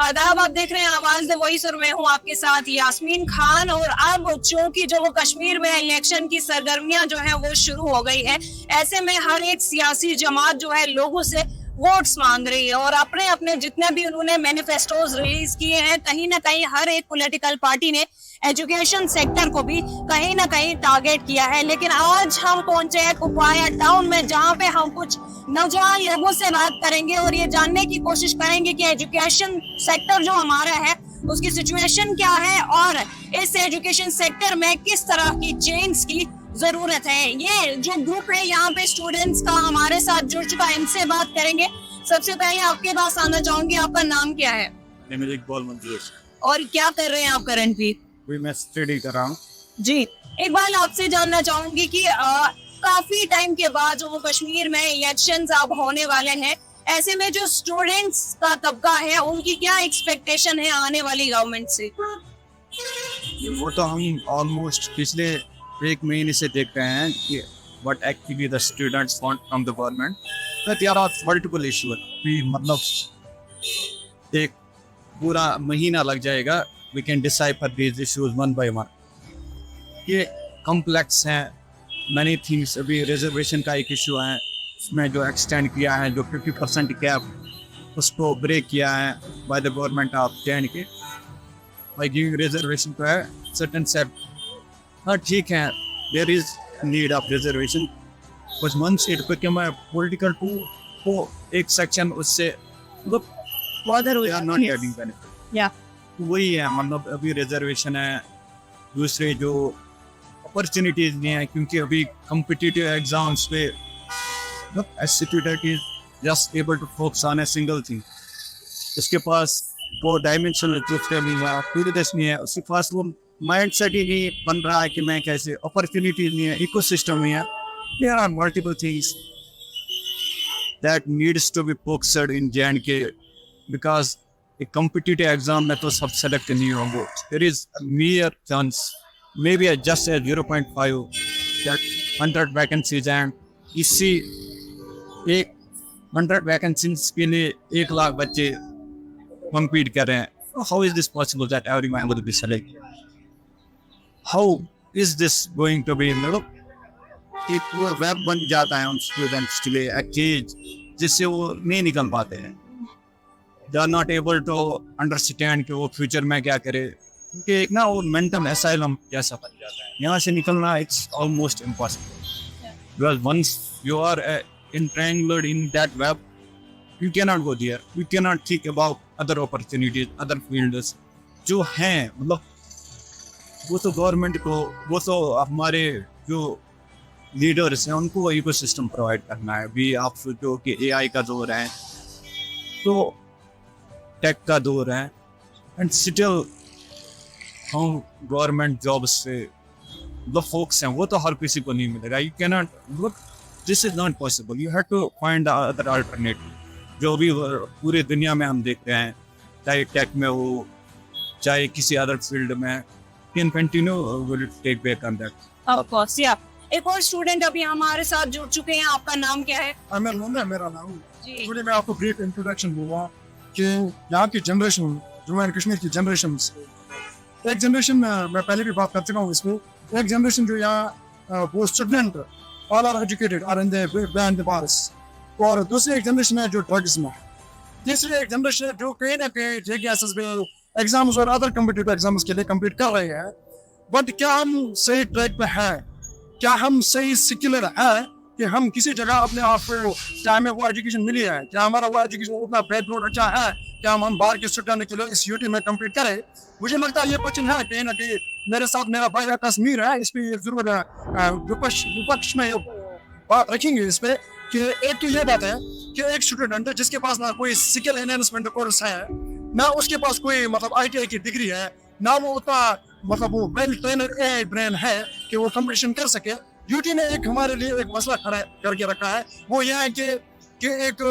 आदाब, आप देख रहे हैं आवाज द वॉइस और मैं हूं आपके साथ यास्मीन खान। और अब चूंकि जो वो कश्मीर में इलेक्शन की सरगर्मियां जो है वो शुरू हो गई है, ऐसे में हर एक सियासी जमात जो है लोगों से वोट्स मांग रही है और अपने अपने जितने भी उन्होंने मैनिफेस्टोज रिलीज किए हैं, कहीं ना कहीं हर एक पॉलिटिकल पार्टी ने एजुकेशन सेक्टर को भी कहीं ना कहीं टारगेट किया है। लेकिन आज हम पहुंचे हैं कुपवाड़ा टाउन में, जहां पे हम कुछ नौजवान लोगों से बात करेंगे और ये जानने की कोशिश करेंगे कि एजुकेशन सेक्टर जो हमारा है उसकी सिचुएशन क्या है और इस एजुकेशन सेक्टर में किस तरह की चेंज की जरूरत है। ये जो ग्रुप है यहाँ पे स्टूडेंट्स का हमारे साथ जुड़ चुका है, इनसे बात करेंगे। सबसे पहले आपके पास आना चाहूंगी, आपका नाम क्या है और क्या कर रहे हैं आप करंटली? मैं स्टडी कर रहा हूँ जी। एक बार आपसे जानना चाहूंगी कि काफी टाइम के बाद जो कश्मीर में इलेक्शंस अब होने वाले हैं, ऐसे में जो स्टूडेंट्स का तबका है उनकी क्या एक्सपेक्टेशन है आने वाली गवर्नमेंट से? वो तो हम ऑलमोस्ट पिछले एक महीने से देख रहे हैं कि what actually the students want from the government. But there are multiple issues, मतलब एक पूरा महीना लग जाएगा। We can decipher these issues one by one. ये कॉम्प्लेक्स हैं, मैनी थिंग्स। अभी रिजर्वेशन का एक इशू है, उसमें जो एक्सटेंड किया है, जो 50% कैप उसको ब्रेक किया है by the government of J by giving reservation to है सर्टेन सेट। हाँ ठीक है, there is need of reservation, but one seat पे क्या मैं पॉलिटिकल टू को एक सेक्शन उससे नॉट गेटिंग बेनिफिट। या वही है, मतलब अभी रिजर्वेशन है, दूसरे जो अपॉर्चुनिटीज नहीं है, क्योंकि अभी कॉम्पिटिटिव एग्जाम्स पे student is just able to focus on a single thing. उसके पास वो डायमेंशनल नहीं है, उसके पास वो माइंड सेट ही नहीं बन रहा है कि मैं कैसे, अपॉर्चुनिटीज नहीं है, इकोसिस्टम नहीं है। There are multiple things that needs to be focused in J&K because एक कॉम्पिटिटिव एग्जाम में तो सब सेलेक्ट नहीं होंगे। There is mere chance, may be just 0.5 that 100 vacancies and इसी एक 100 वैकेंसीज के लिए 1 लाख बच्चे कम्पीट कर रहे हैं। How is this possible that everyone will be selected? How is this going to be? मतलब एक पूरा वेब बन जाता है उन स्टूडेंट्स के लिए एक चीज जिससे वो नहीं निकल पाते हैं। They are not able to understand कि वो फ्यूचर में क्या करे, क्योंकि एक ना वो मेंटल एसाइलम जैसा बन जाता है। यहाँ से निकलना it's almost impossible, because once you are entangled in that web, you cannot go there, you cannot think about other opportunities, other fields जो हैं। मतलब वो तो गवर्नमेंट को, वो तो हमारे जो लीडर्स हैं उनको वो इकोसिस्टम प्रोवाइड करना है। अभी आप सोचो कि AI का दौर है, तो टेक का दौर है, एंड स्टिल हम गवर्नमेंट जॉब्स से मतलब फोकस हैं, वो तो हर किसी को नहीं मिलेगा। यू कैनॉट, मतलब this is not possible, you have to find other alternative. जो भी पूरी दुनिया में हम देख रहे हैं, चाहे टेक में हो चाहे किसी अदर फील्ड में, can continue will take back on that. Of course. या एक और स्टूडेंट अभी हमारे साथ जुड़ चुके हैं, आपका नाम क्या है? मेरा नाम जी। थोड़ी मैं आपको ब्रीफ इंट्रोडक्शन दूंगा कि यहाँ की जनरेशन, जम्मू एंड कश्मीर की जनरेशन, एक जनरेशन मैं पहले भी बात कर चुका हूँ इसमें। एक जनरेशन जो यहाँ वो student all are educated are in the bars, और दूसरी एक जनरेशन है जो ड्रग्स में, तीसरी एक जनरेशन है जो कहीं ना कहीं JKSS में एग्जाम्स और अदर कम्पिटिटिव एग्जाम्स के लिए कम्पीट कर रहे हैं। बट क्या हम सही ट्रैक पे हैं? क्या हम सही सिक्युलर है कि हम किसी जगह अपने आप को, क्या हमें वो एजुकेशन मिली है, क्या हमारा वो एजुकेशन उतना बैकग्राउंड अच्छा है, क्या हम बाहर के स्टूडेंट के लिए इस यूटी में कम्पीट करें? मुझे लगता है ये क्वेश्चन है कहीं ना कहीं। मेरे साथ मेरा भाई कश्मीर है, इस पर जरूर विपक्ष में बात रखेंगे इस पे कि एक तो ये बात है कि एक स्टूडेंट है जिसके पास ना कोई स्किल एनहांसमेंट कोर्स है, ना उसके पास कोई मतलब ITI की डिग्री है, ना वो उतना मतलब वो वेल ट्रेनर AI ब्रेन है कि वो कंपटीशन कर सके। यूटी ने एक हमारे लिए एक मसला खड़ा करके रखा है, वो यह है कि एक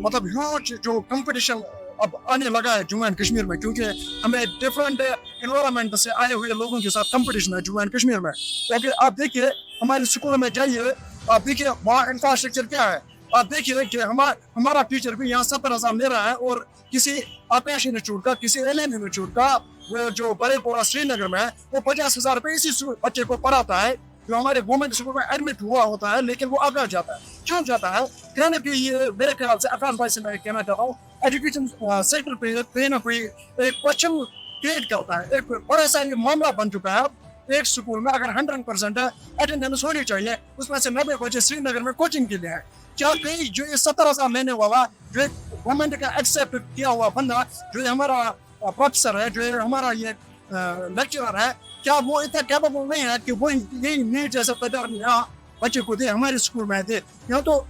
मतलब ह्यूज जो कंपटीशन अब आने लगा है जम्मू एंड कश्मीर में, क्योंकि हमें डिफरेंट एनवायरनमेंट से आए हुए लोगों के साथ कंपटीशन है जम्मू एंड कश्मीर में। क्योंकि आप देखिए हमारे स्कूल में जाइए, आप देखिए वहाँ इंफ्रास्ट्रक्चर क्या है, आप देखिए कि हमारा टीचर भी यहाँ 70,000 ले रहा है, और किसी आकाश इंस्टीट्यूट का, किसी एलएन इंस्टीट्यूट का, वो जो बड़ेपुरा श्रीनगर में है, वो 50,000 रुपये इसी बच्चे को पढ़ाता है जो हमारे गवर्नमेंट स्कूल में एडमिट हुआ होता है, लेकिन वो आगे जाता है। क्यों जाता है? कहने के ये मेरे ख्याल से अफान भाई से मैं कहना चाहता हूँ, एजुकेशन सेक्टर पे कहीं ना कोई एक क्वेश्चन क्रिएट करता है। एक बड़ा सा ये मामला बन चुका है। एक स्कूल में अगर 100% अटेंडेंस होनी चाहिए, उसमें से 90 बच्चे श्रीनगर में कोचिंग के लिए है। क्या कहीं जो ये 17,000 लेने वाला, जो गवर्नमेंट का एक्सेप्ट किया हुआ बंदा, जो हमारा प्रोफेसर है, जो हमारा ये लेक्चरर है, क्या वो इतना कैपेबल नहीं है कि वो यही नीट जैसा पैदा यहाँ बच्चे को दे, हमारे स्कूल में दे? या तो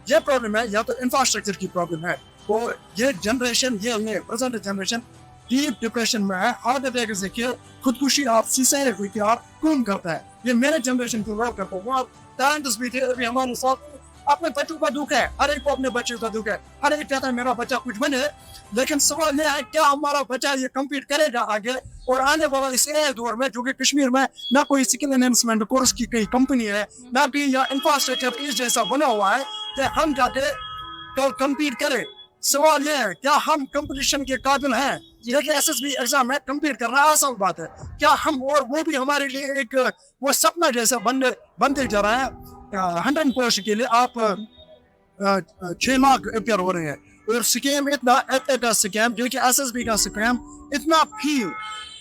ये प्रॉब्लम है, या तो इंफ्रास्ट्रक्चर की प्रॉब्लम है। तो ये जनरेशन, ये प्रेजेंट जनरेशन डीप डिप्रेशन में है। हार्ट अटैक से कि खुदकुशी आप सुसाइड हुई कि आप कौन करता है? ये मेरे जनरेशन को रोक करता हूँ। टैलेंट्स भी थे अभी हमारे साथ। अपने बच्चों का दुख है, हर एक को अपने बच्चों का दुख है, हर एक कहता है मेरा बच्चा कुछ बने। लेकिन सवाल यह है, क्या हमारा बच्चा ये कम्पीट करेगा आगे? और आने वाला इस दौर में, जो कि कश्मीर में ना कोई स्किल एनहेंसमेंट कोर्स की कोई कंपनी है, ना भी या इंफ्रास्ट्रक्चर इस जैसा बना हुआ है कि हम जाके कल कम्पीट करें। सवाल यह है, क्या हम कंपटीशन के काबिल हैं? देखिए एसएसबी एग्जाम में कम्पीट करना आसान बात है। क्या हम, और वो भी हमारे लिए एक वो सपना जैसा बनते जा रहा है। 100 पोस्ट के लिए आप 6 लाख अपेयर हो रहे हैं, और स्कैम इतना स्कैम, जो कि एसएसबी का स्कैम इतना फी,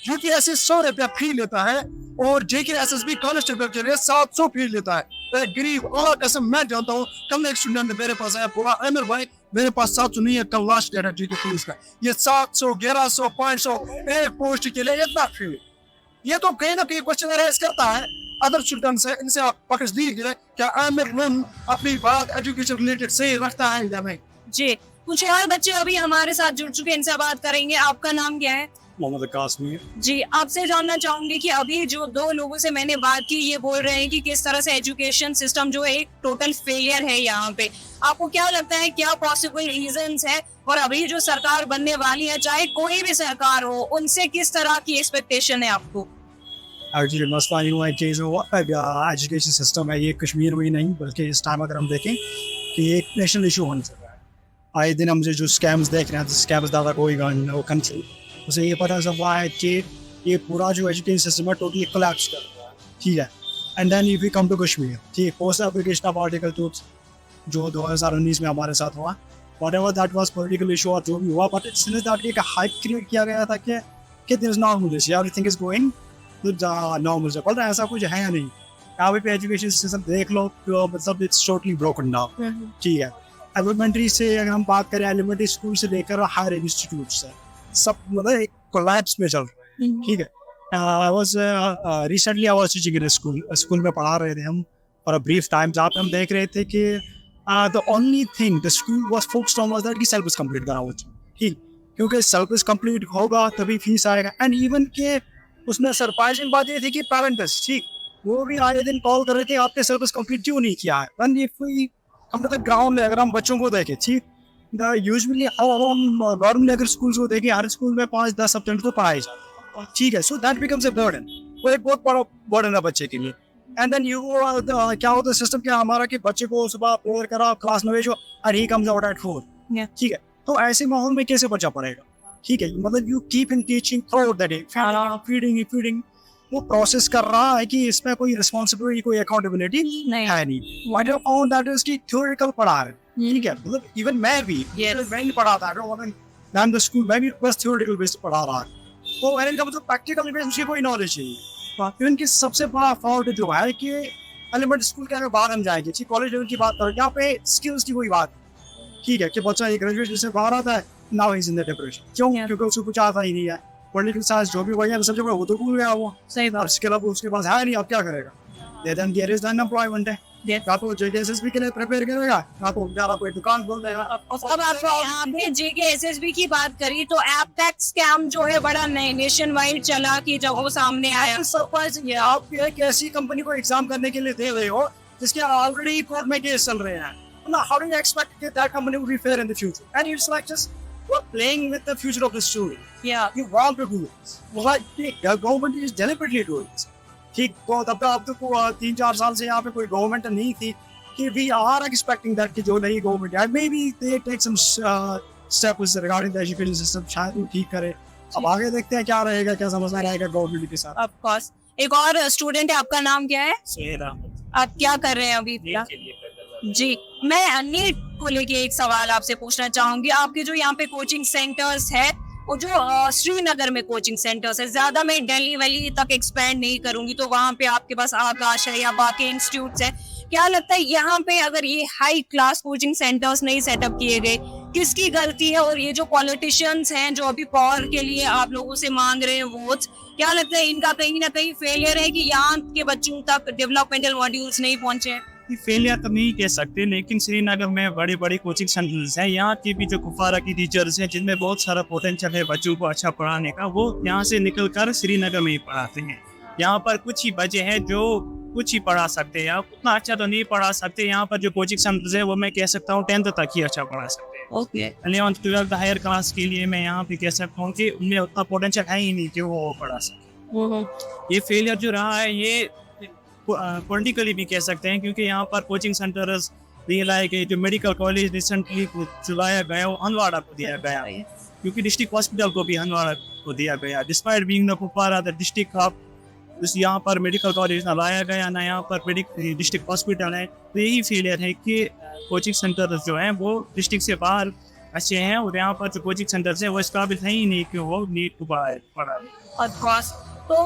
जो कि ऐसे 100 रुपया फी लेता है, और जेके एसएसबी कांस्टेबल के लिए 700 फी लेता है। गरीब और कसम मैं जानता हूँ। कल एक स्टूडेंट मेरे पास आया, बोला अमीर भाई मेरे पास 700 नहीं है, कल लास्ट डेट है जेके पुलिस का, ये 700, 1100, 500 एक पोस्ट के लिए इतना फी। ये तो कहीं ना कहीं क्वेश्चन रेज करता है अदर स्टूडेंट से, इनसे आप पकड़ दीजिए क्या आमिर अपनी बात एजुकेशन रिलेटेड सही रखता है या नहीं। जी, कुछ और बच्चे अभी हमारे साथ जुड़ चुके हैं, इनसे बात करेंगे। आपका नाम क्या है? मोहम्मद कासमी। जी, आपसे जानना चाहूंगी कि अभी जो 2 लोगों से मैंने बात की, ये बोल रहे हैं कि किस तरह से एजुकेशन सिस्टम जो है एक टोटल फेलियर है यहाँ पे। आपको क्या लगता है, क्या पॉसिबल रीजंस है? और अभी जो सरकार बनने वाली है, चाहे कोई भी सरकार हो, उनसे किस तरह की एक्सपेक्टेशन है आपको? एक्चुअली मसला यूँ है कि जो एजुकेशन सिस्टम है, ये कश्मीर में ही नहीं बल्कि इस टाइम अगर हम देखें कि एक नेशनल इशू होने से रहा है। आए दिन हम जो स्कैम्स देख रहे हैं, स्कैम्स ज़्यादा कोई कंट्री, उसे ये पता चल रहा है कि ये पूरा जो एजुकेशन सिस्टम है टोटली कोलैप्स कर रहा है। ठीक है, and then if we come to Kashmir, ठीक, पोस्ट एप्लीकेशन ऑफ आर्टिकल 2 जो 2019 में हमारे साथ हुआ, whatever that was political issue और जो भी हुआ, बट इट्स दैट एक हाइप क्रिएट किया गया था कि there is normal this, everything is going normal से, पर ऐसा कुछ है नहीं। यहाँ पे एजुकेशन सिस्टम देख लो, मतलब इट्स टोटली ब्रोकन डाउन। ठीक है, एलिमेंट्री से अगर हम बात करें, एलिमेंट्री स्कूल से लेकर हायर इंस्टीट्यूट से सब मतलब एक कोलैप्स में चल रहा है। ठीक है, I was recently I was teaching in school में पढ़ा रहे थे हम, और अ ब्रीफ टाइम जहाँ पे हम देख रहे थे कि the only thing the school was focused on was that कि सिलेबस कंप्लीट कराओ। ठीक, क्योंकि सिलेबस कंप्लीट होगा तभी फीस आएगा। एंड इवन के उसमें सरप्राइजिंग बात ये थी कि पेरेंट्स, ठीक, वो भी आए दिन कॉल कर रहे थे आपने सिलेबस कंप्लीट क्यों नहीं किया है। वन इफ वी हम मतलब ग्राउंड में अगर हम बच्चों को देखें, ठीक, यूजुअली नॉर्मली अगर स्कूल्स को देखें, हर स्कूल में 5-10 सब्जेक्ट तो पढ़ाए जाते हैं। ठीक है, so that becomes a burden, वो एक बहुत बड़ा बर्डन है बच्चे के लिए। एंड देन यू क्या होता है सिस्टम क्या हमारा कि बच्चे को सुबह प्रेयर करा, क्लास में भेजो, और ही कम्स आउट एट 4। ठीक है, तो ऐसे माहौल में कैसे बच्चा पढ़ेगा? ठीक है, मतलब you keep in teaching through the day, feeding वो प्रोसेस कर रहा है कि इसमें कोई रिस्पॉन्सिबिलिटी, कोई अकाउंटेबिलिटी नहीं है नहीं। What you found that is की थ्योरेटिकल पढ़ा है। ठीक है, मतलब इवन मैं भी मैं ही पढ़ा था, मैं द स्कूल में भी बस थ्योरेटिकल बेस पढ़ा रहा है, तो मैंने कहा मतलब प्रैक्टिकल बेस मुझे कोई नॉलेज नहीं। इवन की सबसे बड़ा फॉल्ट जो है कि एलिमेंट स्कूल के बाद हम जाएंगे, ठीक, कॉलेज लेवल की बात करें, यहाँ पे स्किल्स की कोई बात। ठीक है, कि बच्चा ये ग्रेजुएशन से बाहर आता है, now he is in the depression. क्यों? क्योंकि उसको कुछ आता ही नहीं है। पॉलिटिकल साइंस जो भी वही सब जगह वो तो भूल गया वो। सही बात। उसके अलावा उसके पास है नहीं, अब क्या करेगा? देन देयर इज अनएम्प्लॉयमेंट है। या तो जेकेएसएसबी के लिए प्रिपेयर करेगा, या तो बेचारा कोई दुकान खोल देगा। अब आपने जेकेएसएसबी की बात करी, तो ऐप टैक्स स्कैम जो है बड़ा नेशन वाइड चला कि जब वो सामने आया, सरप्राइजिंग है, आप एक ऐसी कंपनी को एग्जाम करने के लिए दे रहे हो जिसके ऑलरेडी कोर्ट में केस चल रहे हैं। How do you expect that that company will be fair in the future? And it's like just you're playing with the future of the student. Yeah. You want to do this. Like the government is deliberately doing this. ठीक, तो तब तक अब तो 3-4 साल से यहाँ पे कोई गवर्नमेंट नहीं थी, कि we are expecting that कि जो नई गवर्नमेंट है maybe they take some steps regarding the education system, शायद वो ठीक करे। अब आगे देखते हैं क्या रहेगा, कैसा मसला रहेगा गवर्नमेंट के साथ। Of course. एक और स्टूडेंट है, आपका नाम क्या है? आप क्या कर रहे हैं अभी? जी, मैं नीट को लेके एक सवाल आपसे पूछना चाहूंगी। आपके जो यहाँ पे कोचिंग सेंटर्स है, वो जो श्रीनगर में कोचिंग सेंटर्स है, ज्यादा मैं दिल्ली वैली तक एक्सपेंड नहीं करूंगी, तो वहाँ पे आपके पास आकाश है या बाकी इंस्टीट्यूट्स है, क्या लगता है यहाँ पे अगर ये हाई क्लास कोचिंग सेंटर्स नहीं सेटअप किए गए, किसकी गलती है? और ये जो पॉलिटिशियंस हैं जो अभी पावर के लिए आप लोगों से मांग रहे हैं वोट्स, क्या लगता है इनका कहीं ना कहीं फेलियर है कि यहाँ के बच्चों तक डेवलपमेंटल मॉड्यूल्स नहीं पहुंचे? फेलियर तो नहीं कह सकते, लेकिन श्रीनगर में बड़ी बड़ी कोचिंग सेंटर्स हैं। यहाँ की भी जो कुफारा की टीचर्स हैं जिनमें बहुत सारा पोटेंशियल है बच्चों को अच्छा पढ़ाने का, वो यहाँ से निकल कर श्रीनगर में ही पढ़ाते हैं। यहाँ पर कुछ ही बच्चे हैं जो कुछ ही पढ़ा सकते हैं, उतना अच्छा तो नहीं पढ़ा सकते। यहाँ पर जो कोचिंग सेंटर्स है वो मैं कह सकता हूँ 10th तक ही अच्छा पढ़ा सकते हैं। Okay. 11th 12th higher class के लिए मैं यहाँ पे कह सकता हूँ कि उनमें उतना पोटेंशियल है ही नहीं कि वो पढ़ा सके। ये फेलियर जो रहा है ये पॉलिटिकली भी कह सकते हैं, क्योंकि यहाँ पर कोचिंग सेंटर्स लाए गए। जो मेडिकल कॉलेज रिसेंटली चलाया गया वो हंदवाड़ा को दिया गया, क्योंकि डिस्ट्रिक्ट हॉस्पिटल को भी हंदवाड़ा को दिया गया। Despite being the Kupwara the district of, यहाँ पर मेडिकल कॉलेज ना लाया गया ना यहाँ पर डिस्ट्रिक्ट हॉस्पिटल है। तो यही फेलियर है कि कोचिंग सेंटर्स जो हैं वो डिस्ट्रिक्ट से बाहर अच्छे हैं, और यहाँ पर जो कोचिंग सेंटर्स हैं वो इस काबिल है ही नहीं कि वो नीट को पढ़ाए। तो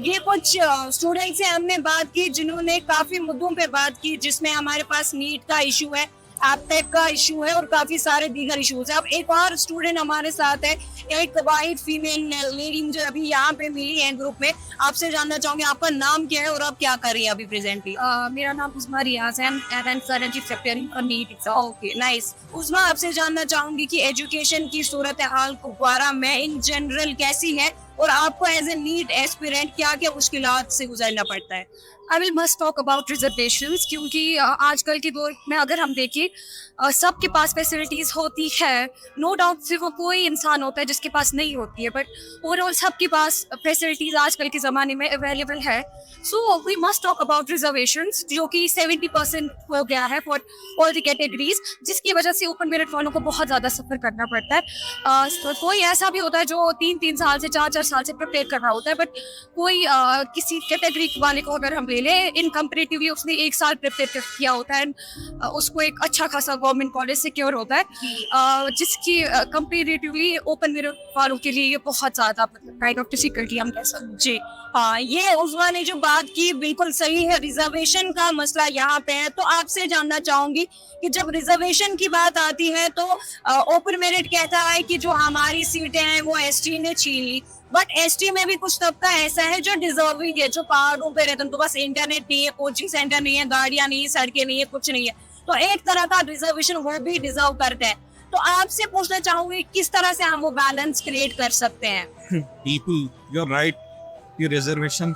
ये कुछ स्टूडेंट्स से हमने बात की जिन्होंने काफी मुद्दों पे बात की, जिसमें हमारे पास नीट का इशू है, एपटेक का इशू है और काफी सारे दीगर इश्यूज है। अब एक और स्टूडेंट हमारे साथ है, एक वाइट फीमेल लेडी मुझे अभी यहाँ पे मिली है ग्रुप में। आपसे जानना चाहूंगी आपका नाम क्या है और आप क्या कर रही हैं अभी प्रेजेंटली? मेरा नाम उस्मा रियाज है and currently preparing for NEET exam. Okay, nice. Usma, आपसे जानना चाहूंगी कि एजुकेशन की सूरत हाल कुपवारा में इन जनरल कैसी है और आपको एज ए नीट एस्पिरेंट क्या क्या मुश्किलात से गुजरना पड़ता है? I will must talk about reservations, क्योंकि आजकल के दौर में अगर हम देखें सबके पास फैसिलिटीज़ होती है, नो डाउट सिर्फ वो कोई इंसान होता है जिसके पास नहीं होती है, बट ओवरऑल सबके पास फैसिलिटीज़ आजकल के ज़माने में अवेलेबल है। So we must talk about reservations, जो कि 70% हो गया है फॉर ऑल द कैटेगरीज, जिसकी वजह से ओपन मेरिट वालों को बहुत ज़्यादा सफ़र करना पड़ता है। तो कोई ऐसा भी होता है जो 3-3 साल से 4-4 साल से प्रिपेयर कर रहा होता है, बट कोई किसी कैटेगरी वाले को अगर हम ले लें, इन कंपेरेटिवली उसने 1 साल प्रिपेयर किया होता है, उसको एक अच्छा खासा गवर्नमेंट कॉलेज सिक्योर होता है, जिसकी कंपेरेटिवली ओपन मेरिट वालों के लिए ये बहुत ज़्यादा काइंड ऑफ डिफिकल्टी हम कह सकते हैं। जी हाँ, ये उस्मा ने जो बात की बिल्कुल सही है। रिजर्वेशन का मसला यहाँ पे है, तो आपसे जानना चाहूंगी कि जब रिजर्वेशन की बात आती है तो ओपन मेरिट कहता है कि जो हमारी सीटें हैं वो एसटी ने छीन ली, बट एसटी में भी कुछ तबका ऐसा है जो डिजर्विंग है, जो पहाड़ों पे रहते हैं, तो बस इंटरनेट नहीं है, कोचिंग सेंटर नहीं है, गाड़ियां नहीं है, सड़कें नहीं है, कुछ नहीं है, तो एक तरह का रिजर्वेशन वो भी डिजर्व करते हैं। तो आपसे पूछना चाहूंगी किस तरह से हम वो बैलेंस क्रिएट कर सकते हैं? पीपल, यू आर राइट, ये रिजर्वेशन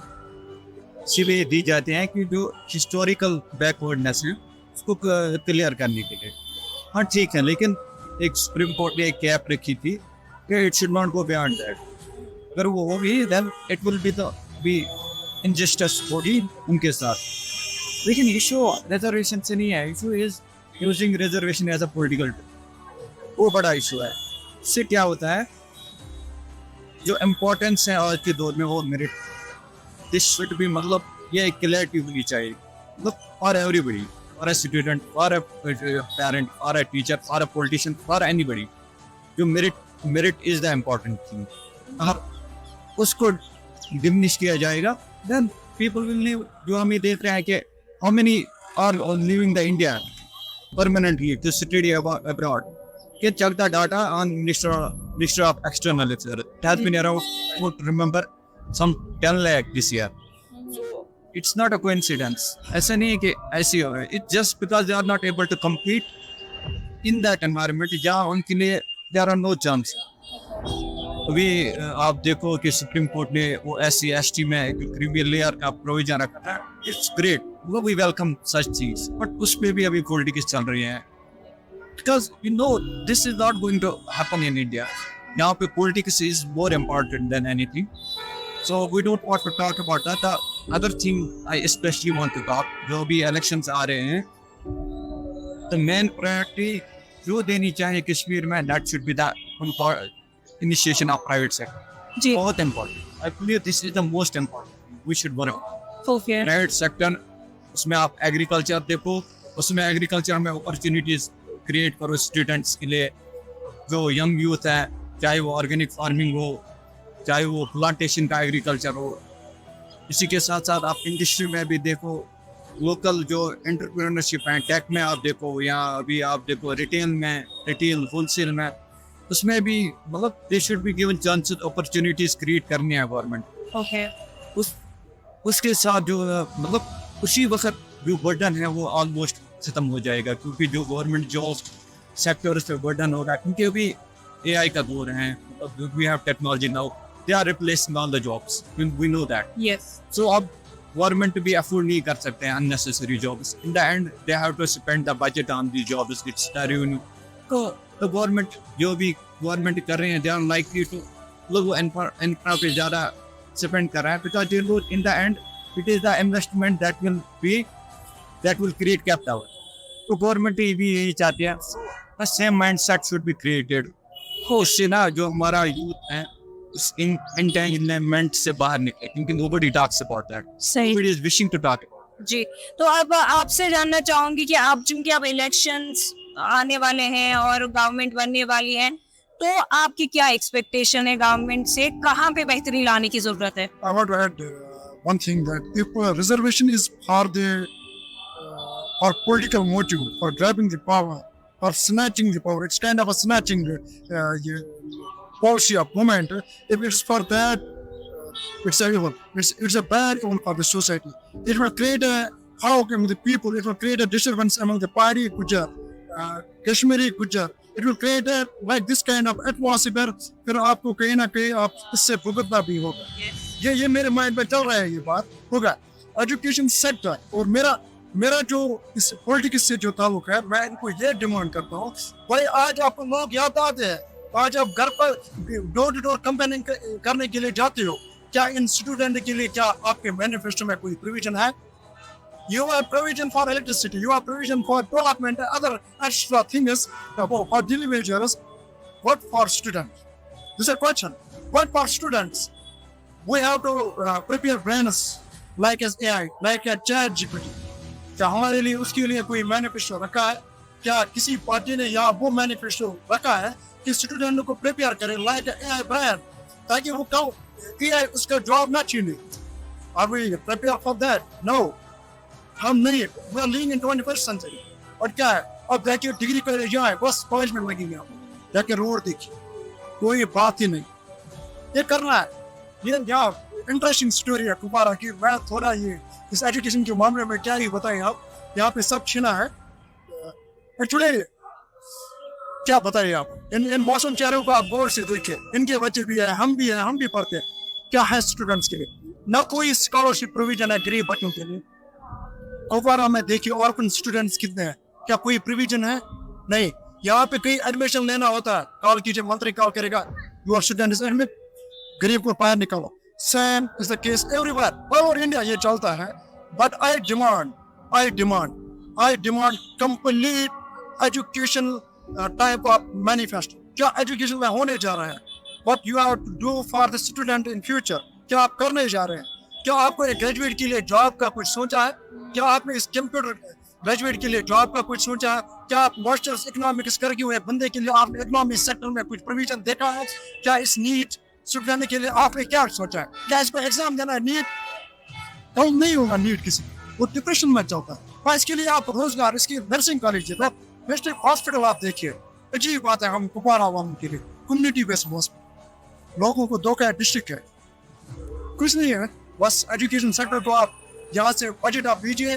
इसीलिए दी जाते हैं कि जो हिस्टोरिकल बैकवर्डनेस है उसको क्लियर करने के लिए। हाँ ठीक है, लेकिन एक सुप्रीम कोर्ट ने एक कैप रखी थी कि it should not go beyond that. अगर वो होगी then it will be injustice होगी उनके साथ। लेकिन इशू रिजर्वेशन से नहीं है, issue is using reservation as a political tool. वो बड़ा इशू है। इससे क्या होता है, जो इम्पोर्टेंस है आज के दौर में वो मेरिट, दिस शुड बी, मतलब ये क्लैरिटी होनी चाहिए, मतलब for everybody, for a student, for a parent, for a teacher, for a politician, for anybody. जो merit is the important thing. अगर उसको डिमिनिश किया जाएगा देन पीपल विल लिव। जो हम ये देख रहे हैं कि how many are living the India permanently to study abroad. Get check the data on Minister of External Affairs. It has been around, would remember, some 10 lakh this year. It's not a coincidence. ऐसा नहीं है कि ऐसी हो रहा है. It's just because they are not able to compete in that environment. जहाँ उनके लिए there are no chance. अभी आप देखो कि सुप्रीम कोर्ट ने वो SC/ST में क्रीमियल लेयर का प्रोविजन रखा था. It's great. वो भी वेलकम सच चीज, बट उसमें भी अभी पॉलिटिक्स चल रही है. Because you know this is not going to happen in India. Now politics is more important than anything. So we don't want to talk about that. The other thing I especially want to talk, जो भी elections आ रहे हैं, the main priority जो देनी चाहिए कश्मीर में, that should be the initiation of private sector. जी. बहुत important. I believe this is the most important. We should work okay. Private sector. उसमें आप एग्रीकल्चर देखो, उसमें एग्रीकल्चर में अपॉर्चुनिटीज क्रिएट करो स्टूडेंट्स के लिए. जो यंग यूथ है, चाहे वो ऑर्गेनिक फार्मिंग हो, चाहे वो प्लांटेशन का एग्रीकल्चर हो. इसी के साथ साथ आप इंडस्ट्री में भी देखो, लोकल जो एंटरप्रेन्योरशिप है, टेक में आप देखो, या अभी आप देखो रिटेल में, रिटेल होलसेल में, उसमें भी मतलब they should be given chances, opportunities create करनी है गवर्नमेंट. ओके. उसके साथ जो मतलब उसी वक्त जो बर्डन है वो ऑलमोस्ट खत्म हो जाएगा, क्योंकि जो गवर्नमेंट जॉब सेक्टर पे बर्डन होगा, क्योंकि अभी AI का दौर है, we have technology now, they are replacing all the jobs, we know that. Yes. So अब गवर्नमेंट भी अफोर्ड नहीं कर सकते हैं unnecessary jobs. In the end they have to spend the budget on the jobs, it's the revenue. तो government जो भी government कर रहे हैं, दे आर लाइकली टू लोग इंफ्रा पे ज़्यादा स्पेंड कर रहा है, because they know in the and it is the investment that will create capital. तो गवर्नमेंट भी यही चाहती है, the same mindset should be created. हो उससे ना जो हमारा यूथ है उस एंटरटेनमेंट से बाहर निकले, क्योंकि nobody talks about that. सही. Nobody is wishing to talk. जी. तो अब आपसे जानना चाहूंगी कि आप, चूंकि अब इलेक्शंस आने वाले हैं और गवर्नमेंट बनने वाली है, तो आपकी क्या एक्सपेक्टेशन है गवर्नमेंट से, कहाँ पे बेहतरी लाने की जरूरत है? I want to add one thing, that if reservation is for the for political motive, for grabbing the power, or snatching the power, it's kind of a snatching policy of government. If it's for that, it's a evil. It's a bad evil for the society. It will create a havoc among the people. It will create a disturbance among the Pahari Gujar, Kashmiri Gujar. It will create a like this kind of atmosphere. फिर आपको कहीं ना कहीं आप इससे भुगतना भी होगा. ये मेरे माइंड में चल रहा है, ये बात होगा. एजुकेशन सेक्टर और मेरा जो इस पॉलिटिक्स से जो ताल्लुक है, मैं इनको ये डिमांड करता हूँ, भाई आज आपको लोग याद आते हैं, आज आप घर पर डोर टू डोर कंपेनिंग करने के लिए जाते हो, क्या इन स्टूडेंट के लिए क्या आपके मैनिफेस्टो में कोई प्रोविजन है? You have provision for electricity, you have provision for development and other extra things for daily wages. What for students? This is a question. What for students? We have to prepare brains like as AI, like a ChatGPT. क्या हमारे लिए उसके लिए कोई manifesto रखा है? क्या किसी पार्टी ने या वो मैनिफेस्टो रखा है कि स्टूडेंट को प्रिपेयर करे लाइक AI ब्रेन, ताकि वो कल AI उसका जॉब ना छीने? Are we prepared for that? No. हम नहीं. We are living in 21st century. और क्या है, अब देखिए डिग्री करे जाए, बस कॉलेज में लगेंगे आप, जाके रोड देखिए, कोई बात ही नहीं. ये करना है. ये यहाँ इंटरेस्टिंग स्टोरी है कुमारा की. मैं थोड़ा ये इस एजुकेशन के मामले में क्या ही बताएं आप, यहाँ पे सब छीना है. एक्चुअली क्या बताइए आप, इन मौसम चेहरों को आप गौर से देखिए, इनके बच्चे भी है, हम भी पढ़ते हैं. क्या है स्टूडेंट्स के लिए? ना कोई स्कॉलरशिप प्रोविजन है गरीब बच्चों के लिए. कुपवारा में देखिए ऑर्फन स्टूडेंट्स कितने हैं, क्या कोई प्रोविजन है? नहीं. यहाँ पे कहीं एडमिशन लेना होता है, कॉल कीजिए, मंत्री कॉल करेगा, योर स्टूडेंट इज एडमिट, गरीब को बाहर निकालो. Same is the case everywhere, all over India ये चलता है. But I demand complete education type of manifesto. क्या एजुकेशन में होने जा रहा है? What you have to do for the student in future, क्या आप करने जा रहे हैं? क्या आपको एक ग्रेजुएट के लिए जॉब का कुछ सोचा है? क्या आपने इस कंप्यूटर ग्रेजुएट के लिए जॉब का कुछ सोचा है? क्या आप मास्टर्स इकोनॉमिक्स करके हुए बंदे के लिए आपने इकोनॉमिक सेक्टर में कुछ प्रोविजन देखा है? क्या इस नीट स्टूडेंट के लिए आपने क्या सोचा है? क्या इसको एग्जाम देना है? नीट कल नहीं होगा. नीट किसी वो डिप्रेशन में चलता है. और इसके लिए आप रोजगार, इसकी नर्सिंग कॉलेज है, डिस्ट्रिक्ट हॉस्पिटल आप देखिए. अजीब बात है, हम कुपवारा वालों के लिए कम्युनिटी बेस्ड हॉस्पिटल, लोगों को धोखा है. डिस्ट्रिक्ट है, कुछ नहीं है, बस एजुकेशन सेक्टर को आप यहाँ से बजट आप दीजिए,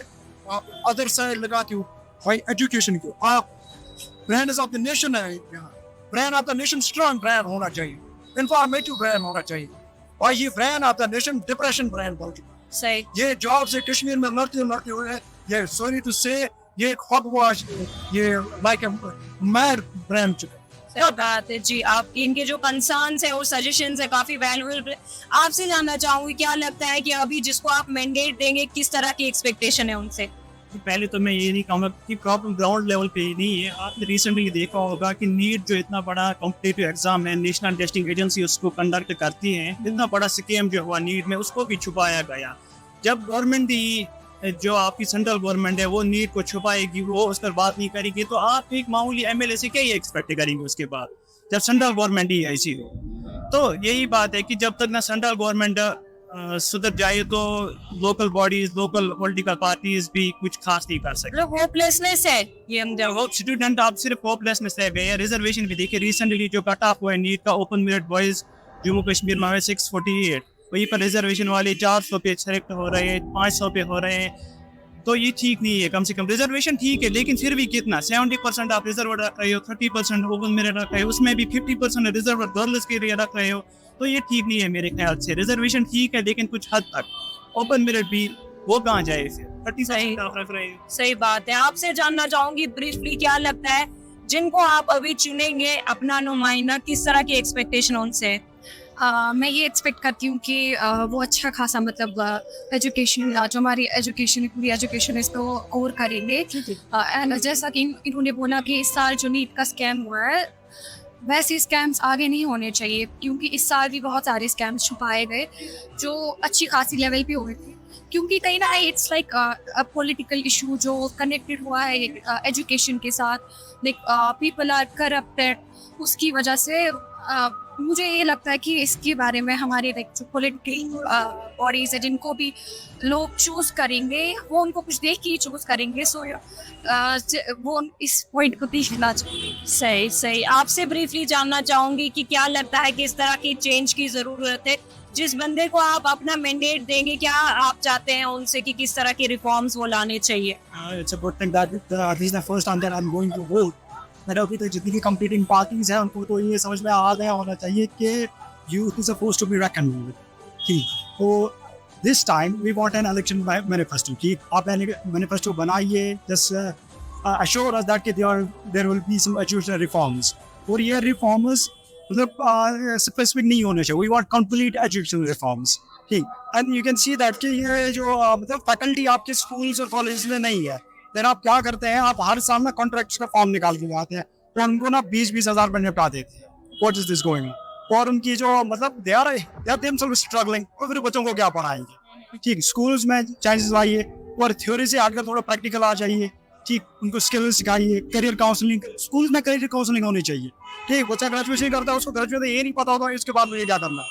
आप अदर साइड लगाते हो. भाई एजुकेशन को आप ब्रांड ऑफ द नेशन है, यहाँ brand of the nation strong brand होना चाहिए, इंफॉर्मेटिव ब्रांड होना चाहिए. और ये brand of the nation depression brand बोल चुका. सही. ये जॉब से कश्मीर में लड़ते हुए, ये सॉरी टू से, ये हॉगवॉश, ये लाइक ए मैड ब्रांड चुका. सही बात है जी. आपकी इनके जो कंसर्न्स है और सजेशंस है काफी वैल्यूएबल. आपसे जानना चाहूंगी, क्या लगता है कि अभी जिसको आप मैंडेट देंगे, किस तरह की एक्सपेक्टेशन है उनसे? पहले तो मैं ये नहीं कहूँगा कि प्रॉब्लम ग्राउंड लेवल पे ही नहीं है। आपने रिसेंटली देखा होगा कि नीट जो इतना बड़ा कॉम्पिटिटिव एग्जाम है, नेशनल टेस्टिंग एजेंसी उसको कंडक्ट करती है, इतना बड़ा स्कैम जो हुआ नीट में उसको भी छुपाया गया। जब गवर्नमेंट ही जो आपकी सेंट्रल गवर्नमेंट है वो नीट को छुपाएगी, वो उस पर बात नहीं करेगी, तो आप एक मामूली एमएलए से क्या ही एक्सपेक्ट करेंगे उसके बाद, जब सेंट्रल गवर्नमेंट ही ऐसी हो। तो यही बात है कि जब तक ना सेंट्रल गवर्नमेंट सुधर जाए तो local bodies, local political parties भी कुछ खास नहीं कर सकते। मतलब होपलेसनेस है ये हम जब वो स्टूडेंट आप सिर्फ होपलेसनेस रह गए। रिजर्वेशन भी देखिए, रिसेंटली जो कट ऑफ हुआ है नीट का open merit boys Jammu Kashmir में 648, वहीं पर रिजर्वेशन वाले 400 पे सेलेक्ट हो रहे हैं, 500 पे हो रहे हैं। तो ये ठीक नहीं है। कम से कम रिजर्वेशन ठीक है, लेकिन फिर भी कितना, 70% आप रिजर्व रख रहे हो, 30% ओपन मेरिट रख रहे हो, उसमें भी 50% रिजर्व गर्ल्स के लिए रख रहे हो, तो ये ठीक नहीं है मेरे ख्याल से। रिजर्वेशन ठीक है लेकिन कुछ हद तक। ओपन मेरिट भी वो कहाँ जाए फिर, 30% आप रख रहे हो। सही बात है। आपसे जानना चाहूंगी ब्रीफली, क्या लगता है जिनको आप अभी चुनेंगे अपना नुमाइंदा, किस तरह की एक्सपेक्टेशन उनसे है? मैं ये एक्सपेक्ट करती हूँ कि वो अच्छा खासा मतलब एजुकेशन, जो हमारी एजुकेशन पूरी एजुकेशन है इसको और करेंगे। एंड जैसा कि इन्होंने बोला कि इस साल जो नीट का स्कैम हुआ है, वैसे स्कैम्स आगे नहीं होने चाहिए, क्योंकि इस साल भी बहुत सारे स्कैम्स छुपाए गए जो अच्छी खासी लेवल पे हुए थे। क्योंकि कहीं ना कहीं it's like a political issue जो कनेक्टेड हुआ है एजुकेशन के साथ, लाइक पीपल आर करप्टेड, उसकी वजह से मुझे ये लगता है कि इसके बारे में हमारे लाइक जो पॉलिटिकल बॉडीज है जिनको भी लोग चूज करेंगे वो उनको कुछ देख के ही चूज करेंगे। सो वो इस पॉइंट को देखना चाहिए। सही सही। आपसे ब्रीफली जानना चाहूंगी कि क्या लगता है कि इस तरह की चेंज की जरूरत है? जिस बंदे को आप अपना मैंडेट देंगे, क्या आप चाहते हैं उनसे कि किस तरह के रिफॉर्म्स वो लाने चाहिए? It's important that at least the first time that I'm going to vote, मेरा अभी तक जितनी भी कंपीटिंग पार्टीज हैं उनको तो ये समझ में आ गया होना चाहिए कि youth is supposed to be reckoned with. ठीक, तो this time we want an election manifesto कि आप मैनिफेस्टो बनाइए, जस्ट अश्योर अस दैट कि there will be some educational reforms. और ये रिफॉर्म्स मतलब स्पेसिफिक नहीं होने चाहिए, we want complete educational reforms. ठीक, and you can see that कि ये जो मतलब फैकल्टी आपके स्कूल्स और कॉलेज में नहीं है, फिर आप क्या करते हैं, आप हर साल ना कॉन्ट्रैक्ट्स का फॉर्म निकाल के लाते हैं, तो उनको ना 20-20 हज़ार में निपटा देते हैं। What is this going? और उनकी जो मतलब दे आर देमसेल्व्स स्ट्रगलिंग, और फिर बच्चों को क्या पढ़ाएंगे? ठीक, स्कूल्स में चेंजेस लाइए और थ्योरी से आकर थोड़ा प्रैक्टिकल आ जाइए। ठीक, उनको स्किल सिखाइए, करियर काउंसलिंग, स्कूल्स में करियर काउंसलिंग होनी चाहिए। ठीक, बच्चा ग्रेजुएशन करता है, उसको ग्रेजुएशन ये नहीं पता होता इसके बाद मुझे क्या करना है।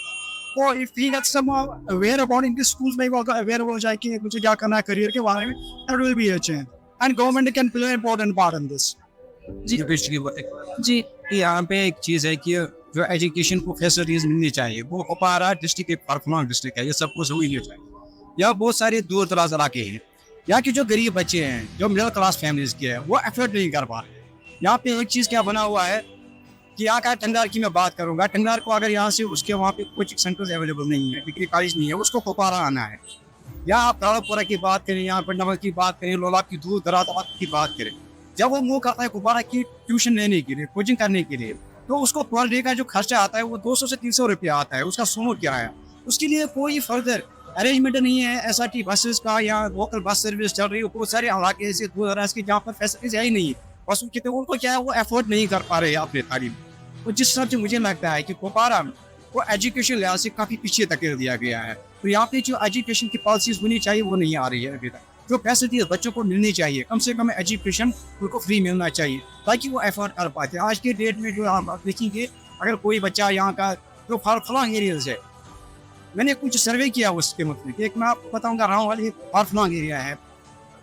तो if he gets some aware about, इनके स्कूल्स में वो अवेयर हो जाए कि मुझे क्या करना है करियर के बारे में, that will be a change. And government can play an important part in this. जी, यहाँ पे एक चीज़ है कि जो एजुकेशन को फैसिलिटीज मिलनी चाहिए, वो कुपवारा डिस्ट्रिक्ट एक परफॉर्मेंस डिस्ट्रिक्ट है, ये सब कुछ हुई नहीं चाहिए। यहाँ बहुत सारे दूर दराज इलाके हैं, यहाँ के जो गरीब बच्चे हैं, जो मिडिल क्लास फैमिलीज के हैं, वो एफर्ट नहीं कर पा रहे। यहाँ पे एक चीज़ क्या बना हुआ है कि यहाँ का टंगार की मैं बात करूँगा, टंगार को अगर यहाँ से उसके वहाँ पे कोचिंग सेंटर्स अवेलेबल नहीं है, डिग्री कॉलेज नहीं है, उसको कुपवारा आना है। या आप रावपुरा की बात करें, यहाँ पर नमक की बात करें, लोलाब की दूर दराज की बात करें, जब वो मुँह करता है कुपवारा की ट्यूशन लेने के लिए, कोचिंग करने के लिए, तो उसको पर डे का जो खर्चा आता है वो 200 से 300 रुपया आता है, उसका सोमो किराया। उसके लिए कोई फर्दर अरेंजमेंट नहीं है SRT बसेस का, या लोकल बस सर्विस चल रही है। बहुत सारे इलाके ऐसे दूर दराज के जहाँ पर फैसिलिटीज है ही नहीं है, बस उनको क्या है, वो एफोर्ड नहीं कर पा रहे हैं अपने तालीम। तो जिस हिसाब से मुझे लगता है कि कुपवारा वो एजुकेशन लिहाज से काफ़ी पीछे धकेल दिया गया है। तो यहाँ पे जो एजुकेशन की पॉलिसीज होनी चाहिए वो नहीं आ रही है अभी तक। जो फैसिलिटीज बच्चों को मिलनी चाहिए, कम से कम एजुकेशन उनको फ्री मिलना चाहिए ताकि वो एफर्ट कर पाते हैं। आज के डेट में जो आप देखेंगे, अगर कोई बच्चा यहाँ का जो फारफलांग एरियाज है, मैंने कुछ सर्वे किया उसके मतलब, एक मैं आपको बताऊँगा, राव वाली फारफलांग एरिया है,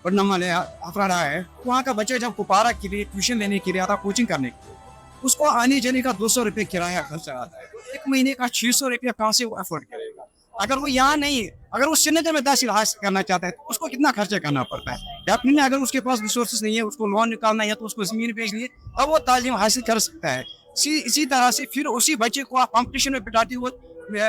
पटना वाले अफराड़ा है, वहाँ का बच्चा जब कुपवारा के लिए ट्यूशन लेने के लिए आता, कोचिंग करने के लिए, उसको आने जाने का 200 रुपये किराया खर्चा आता है। एक महीने का 600 रुपया कहाँ से वो एफोर्ड करेगा? अगर वो यहाँ नहीं, अगर वो श्रीनगर में तहसील हासिल करना चाहता है तो उसको कितना खर्चा करना पड़ता है। डेफिनेटली अगर उसके पास रिसोर्सेज नहीं है, उसको लोन निकालना है, तो उसको ज़मीन बेच लिए, अब वो तालीम हासिल कर सकता है। इसी तरह से फिर उसी बच्चे को आप कॉम्पिटिशन में बिठाते हो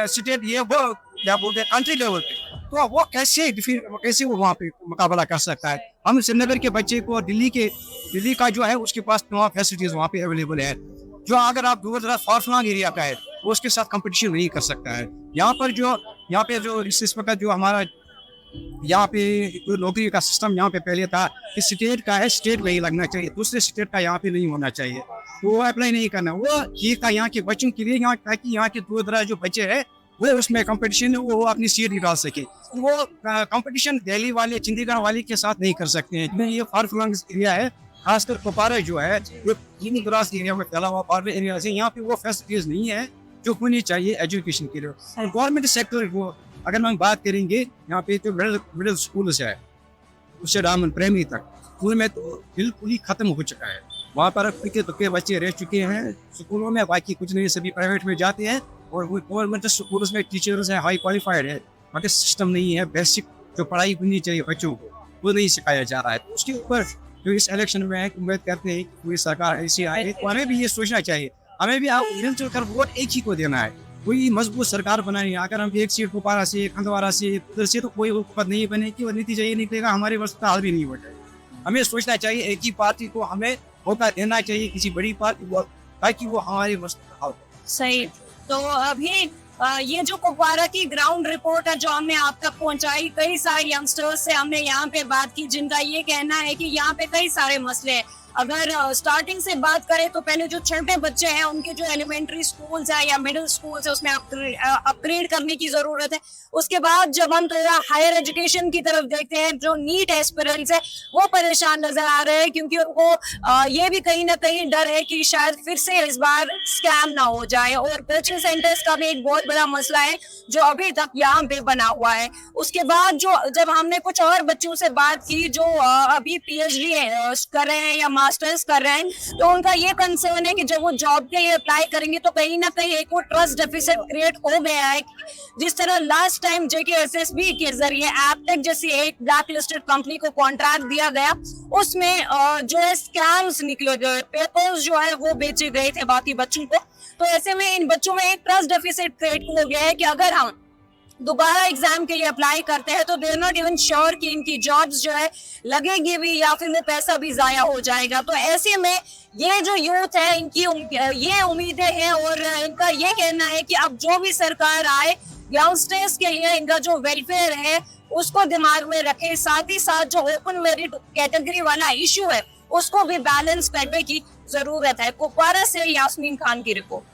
स्टेट, ये वो क्या बोलते हैं, कंट्री लेवल पे, तो वो कैसे वो वहाँ पे मुकाबला कर सकता है? हम श्रीनगर के बच्चे को दिल्ली का जो है उसके पास तमाम फैसिलिटीज वहाँ पे अवेलेबल है, जो अगर आप दूर दराज फारफलांग एरिया का है वो उसके साथ कंपटीशन नहीं कर सकता है। यहाँ पे जो इस वक्त जो हमारा यहाँ पे नौकरी का सिस्टम यहाँ पे पहले था कि स्टेट का है, स्टेट में ही लगना चाहिए, दूसरे स्टेट का यहाँ पे नहीं होना चाहिए, वो अप्लाई नहीं करना। वो ये था यहाँ के बच्चों के लिए, यहाँ ताकि यहाँ के दूर दराज जो बच्चे हैं वो उसमें कंपटीशन वो अपनी सीट निकाल सके। वो कंपटीशन दिल्ली वाले, चंडीगढ़ वाले के साथ नहीं कर सकते हैं। ये फार फ्लंग एरिया है, खासकर कुपवारा जो है वो तीन दराज एरिया में फैला हुआ फार एरिया से, यहाँ पे वो फैसिलिटीज नहीं है जो होनी चाहिए एजुकेशन के लिए। और गवर्नमेंट सेक्टर को अगर हम बात करेंगे, यहाँ पे तो मिडिल स्कूल है उससे डायमंड प्राइमरी तक, स्कूल में तो बिल्कुल ही खत्म हो चुका है। वहाँ पर के बच्चे रह चुके हैं स्कूलों में, बाकी कुछ नहीं, सभी प्राइवेट में जाते हैं। और गवर्नमेंट स्कूल्स में टीचर्स हैं हाई क्वालिफाइड है, मगर सिस्टम नहीं है, बेसिक जो पढ़ाई होनी चाहिए बच्चों को वो नहीं सिखाया जा रहा है। तो उसके ऊपर जो इस इलेक्शन में उम्मीद करते हैं कि पूरी सरकार ऐसी आए, तो हमें भी ये सोचना चाहिए, हमें भी आप मिलजुल कर वोट एक ही को देना है, कोई मजबूत सरकार बनानी है। अगर हम एक सीट कुपवारा से, खंडवारा से, उधर से, तो कोई हुकूमत नहीं बनेगी और नतीजा ये निकलेगा हमारे वर्ष का हाल भी नहीं हो जाएगा। हमें सोचना चाहिए एक ही पार्टी को हमें मौका देना चाहिए, किसी बड़ी पार्टी को, ताकि वो हमारे वर्ष का हाल। सही। तो अभी ये जो कुपवारा की ग्राउंड रिपोर्ट है जो हमने आप तक पहुंचाई, कई सारे यंगस्टर्स से हमने यहाँ पे बात की जिनका ये कहना है कि यहाँ पे कई सारे मसले हैं। अगर स्टार्टिंग से बात करें तो पहले जो छोटे बच्चे हैं उनके जो एलिमेंट्री स्कूल्स है या मिडिल स्कूल्स है उसमें अपग्रेड करने की जरूरत है। उसके बाद जब हम थोड़ा हायर एजुकेशन की तरफ देखते हैं, जो नीट एस्पिरेंट्स है वो परेशान नजर आ रहे हैं, क्योंकि उनको ये भी कहीं ना कहीं डर है कि शायद फिर से इस बार स्कैम ना हो जाए। और कोचिंग सेंटर्स का भी एक बहुत बड़ा मसला है जो अभी तक यहाँ पे बना हुआ है। उसके बाद जब हमने कुछ और बच्चों से बात की जो अभी PhD कर रहे हैं या मास्टर्स कर रहे हैं, तो उनका ये कंसर्न है कि जब वो जॉब के लिए अप्लाई करेंगे तो कहीं ना कहीं एक वो ट्रस्ट डेफिसिट क्रिएट हो गया है। जिस तरह लास्ट टाइम JKSSB के जरिए एपटेक जैसी एक ब्लैक लिस्टेड कंपनी को कॉन्ट्रैक्ट दिया गया, उसमें जो है स्कैम्स निकले गए, पेपर्स जो है वो बेचे गए थे बाकी बच्चों को। तो ऐसे में इन बच्चों में एक ट्रस्ट डेफिसिट क्रिएट हो गया है कि अगर हम दोबारा एग्जाम के लिए अप्लाई करते हैं तो देर नॉट इवन श्योर कि इनकी जॉब्स जो है लगेगी भी या फिर वो पैसा भी जाया हो जाएगा। तो ऐसे में ये जो यूथ है इनकी ये उम्मीदें हैं और इनका ये कहना है कि अब जो भी सरकार आए यंगस्टर्स के लिए इनका जो वेलफेयर है उसको दिमाग में रखे, साथ ही साथ जो ओपन मेरिट कैटेगरी वाला इशू है उसको भी बैलेंस करने की जरूरत है। कुपवारा से यास्मीन खान की रिपोर्ट।